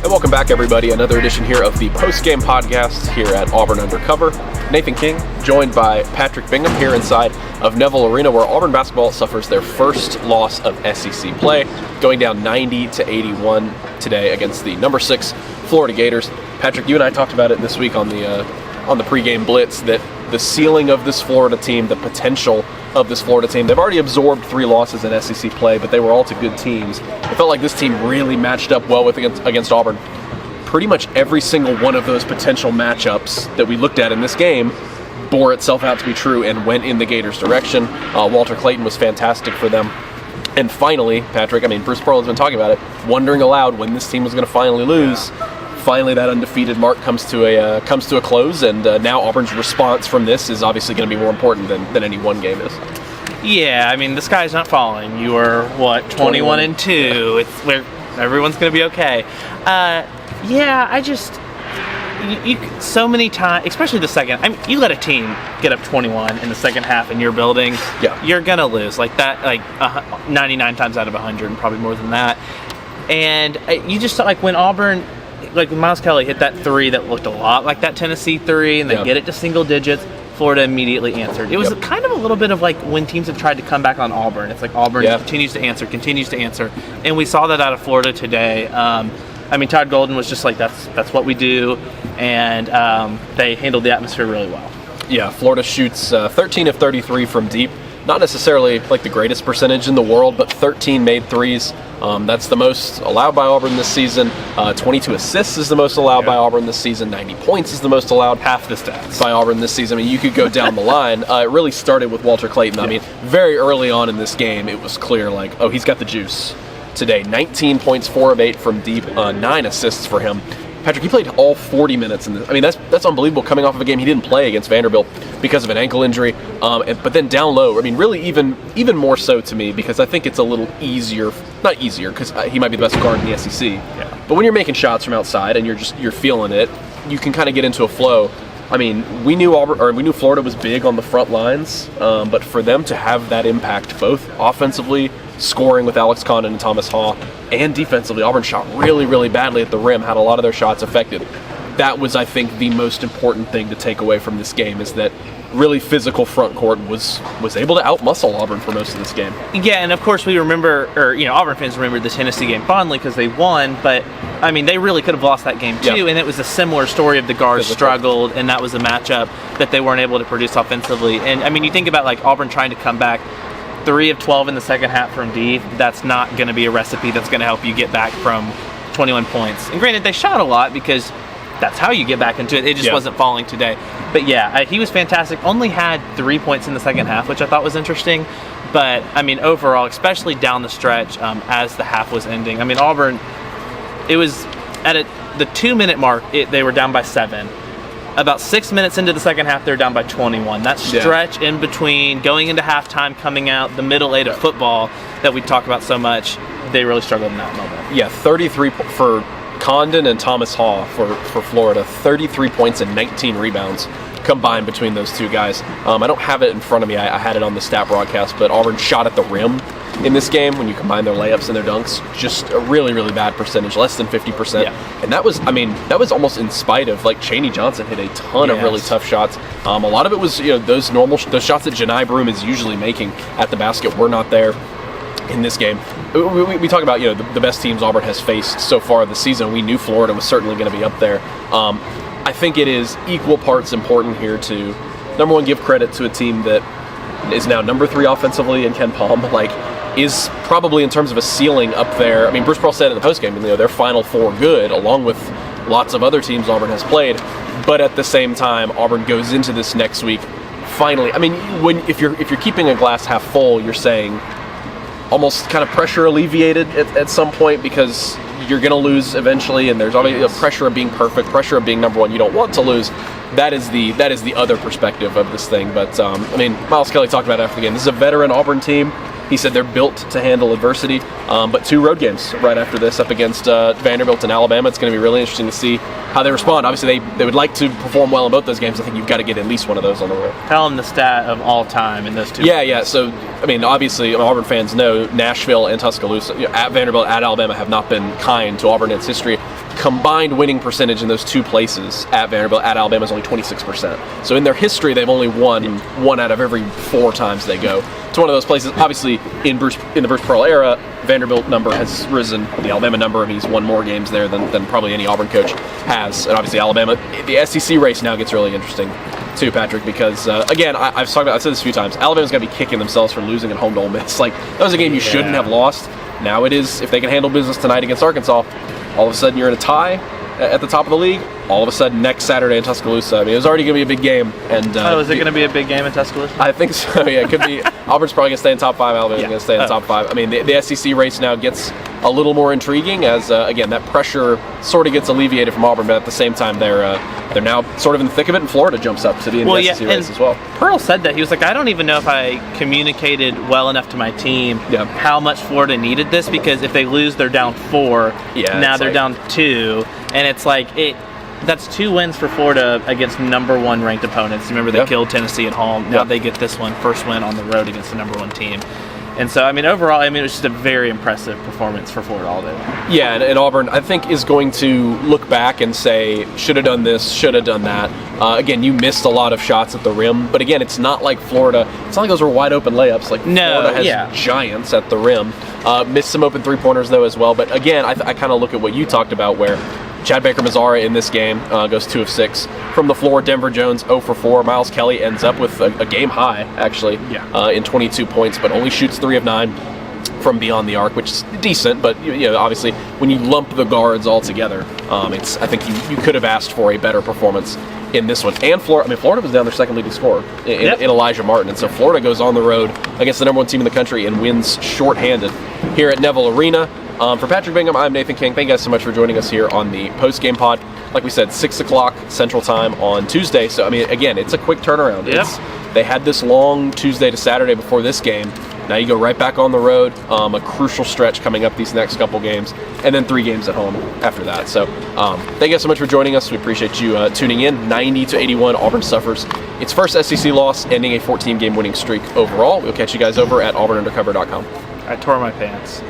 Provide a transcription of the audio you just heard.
And welcome back, everybody. Another edition here of the Postgame Podcast here at Auburn Undercover. Nathan King, joined by Patrick Bingham here inside of Neville Arena, where Auburn basketball suffers their first loss of SEC play, going down 90-81 today against the number 6 Florida Gators. Patrick, you and I talked about it this week on the pregame blitz, that the ceiling of this Florida team, the potential of this Florida team, they've already absorbed 3 losses in SEC play, but they were all to good teams. It felt like this team really matched up well against Auburn. Pretty much every single one of those potential matchups that we looked at in this game bore itself out to be true and went in the Gators' direction. Walter Clayton was fantastic for them. And finally, Patrick, Bruce Pearl has been talking about it, wondering aloud when this team was going to finally lose. Finally, that undefeated mark comes to a close, and now Auburn's response from this is obviously going to be more important than any one game is. Yeah, the sky's not falling. You are, 21-2. Everyone's going to be okay. So many times, especially the second, you let a team get up 21 in the second half in your building, you're going to lose. 99 times out of 100, and probably more than that. And you just saw, when Auburn, when Miles Kelly hit that 3 that looked a lot like that Tennessee 3, and they get it to single digits, Florida immediately answered. It was kind of a little bit of when teams have tried to come back on Auburn. It's Auburn continues to answer. And we saw that out of Florida today. Todd Golden was just that's what we do, and they handled the atmosphere really well. Yeah, Florida shoots 13 of 33 from deep. Not necessarily the greatest percentage in the world, but 13 made threes. That's the most allowed by Auburn this season. 22 assists is the most allowed by Auburn this season. 90 points is the most allowed. Half the stats by Auburn this season. You could go down the line. It really started with Walter Clayton. Very early on in this game, it was clear he's got the juice today. 19 points, 4 of 8 from deep, 9 assists for him. Patrick, he played all 40 minutes in this. That's unbelievable, coming off of a game he didn't play against Vanderbilt because of an ankle injury. But then down low, really even more so to me, because I think it's a little easier, not easier, because he might be the best guard in the SEC. Yeah. But when you're making shots from outside and you're feeling it, you can kind of get into a flow. We knew Florida was big on the front lines, but for them to have that impact, both offensively, scoring with Alex Condon and Thomas Haw, and defensively, Auburn shot really, really badly at the rim, had a lot of their shots affected. That was, I think, the most important thing to take away from this game, is that really physical front court was able to outmuscle Auburn for most of this game. Yeah, and of course we remember, Auburn fans remember the Tennessee game fondly because they won, but they really could have lost that game too, and it was a similar story of the guards struggled, and that was a matchup that they weren't able to produce offensively. And you think about Auburn trying to come back 3 of 12 in the second half from deep. That's not going to be a recipe that's going to help you get back from 21 points. And granted, they shot a lot because that's how you get back into it. It just wasn't falling today. But he was fantastic. Only had 3 points in the second half, which I thought was interesting. But, overall, especially down the stretch as the half was ending. Auburn, it was at the 2-minute mark, they were down by 7. About 6 minutes into the second half, they're down by 21. That stretch in between going into halftime, coming out, the middle 8 of football that we talk about so much, they really struggled in that moment. Yeah, 33 for Condon and Thomas Haw for Florida, 33 points and 19 rebounds combined between those two guys. I don't have it in front of me. I had it on the stat broadcast, but Auburn shot at the rim in this game, when you combine their layups and their dunks, just a really, really bad percentage, less than 50%. Yeah. And that was almost in spite of, Chaney Johnson hit a ton of really tough shots. A lot of it was, those shots that Janai Broome is usually making at the basket were not there in this game. We talk about, the best teams Auburn has faced so far this season. We knew Florida was certainly going to be up there. I think it is equal parts important here to, number one, give credit to a team that is now number 3 offensively in Ken Palm, is probably, in terms of a ceiling, up there. Bruce Pearl said in the postgame, their Final Four good, along with lots of other teams Auburn has played. But at the same time, Auburn goes into this next week. Finally, if you're keeping a glass half full, you're saying almost kind of pressure alleviated at some point, because you're going to lose eventually, and there's always a pressure of being perfect, pressure of being number 1. You don't want to lose. That is the other perspective of this thing. But Miles Kelly talked about it after the game. This is a veteran Auburn team. He said they're built to handle adversity, but 2 road games right after this, up against Vanderbilt and Alabama. It's going to be really interesting to see how they respond. Obviously, they would like to perform well in both those games. I think you've got to get at least one of those on the road. Tell them the stat of all time in those 2. Yeah. So, obviously, Auburn fans know Nashville and Tuscaloosa, at Vanderbilt, at Alabama, have not been kind to Auburn in its history. combined winning percentage in those two places at Vanderbilt, at Alabama, is only 26%. So in their history, they've only won 1 out of every 4 times they go to one of those places. Obviously, in the Bruce Pearl era, Vanderbilt number has risen. The Alabama number, and he's won more games there than probably any Auburn coach has. And obviously, Alabama, the SEC race now gets really interesting too, Patrick, because again, I've said this a few times. Alabama's got to be kicking themselves for losing at home to Ole Miss. Like, that was a game you shouldn't have lost. Now it is. If they can handle business tonight against Arkansas, all of a sudden you're in a tie at the top of the league. All of a sudden next Saturday in Tuscaloosa. I mean, it was already going to be a big game. And is it going to be a big game in Tuscaloosa? I think so. Yeah, it could be. Auburn's probably going to stay in top 5. Alabama's going to stay in the top 5. I mean, the SEC race now gets a little more intriguing as again, that pressure sort of gets alleviated from Auburn, but at the same time they're now sort of in the thick of it, and Florida jumps up to be in the SEC race as well. Pearl said that. He was like, I don't even know if I communicated well enough to my team how much Florida needed this, because if they lose, they're down 4. Now they're down 2, and it's like that's 2 wins for Florida against number 1 ranked opponents. Remember, they killed Tennessee at home. Now they get this one, first win on the road against the number 1 team. And so, I mean, overall, it was just a very impressive performance for Florida all day long. Yeah, and Auburn, I think, is going to look back and say, should have done this, should have done that. Again, you missed a lot of shots at the rim, but again, it's not like Florida. It's not like those were wide open layups. Like, Florida has giants at the rim. Missed some open 3-pointers, though, as well. But again, I kind of look at what you talked about, where Chad Baker-Mazara in this game goes 2 of 6 from the floor. Denver Jones 0 for 4. Miles Kelly ends up with a game high, actually, in 22 points, but only shoots 3 of 9 from beyond the arc, which is decent. But obviously, when you lump the guards all together, I think you could have asked for a better performance in this one. And Florida was down their second leading scorer in Elijah Martin, and so Florida goes on the road against the number 1 team in the country and wins shorthanded here at Neville Arena. For Patrick Bingham, I'm Nathan King. Thank you guys so much for joining us here on the Postgame Pod. Like we said, 6 o'clock Central Time on Tuesday. So, I mean, again, it's a quick turnaround. They had this long Tuesday to Saturday before this game. Now you go right back on the road. A crucial stretch coming up these next couple games. And then 3 games at home after that. So, thank you guys so much for joining us. We appreciate you tuning in. 90-81, Auburn suffers its first SEC loss, ending a 14-game winning streak overall. We'll catch you guys over at auburnundercover.com. I tore my pants.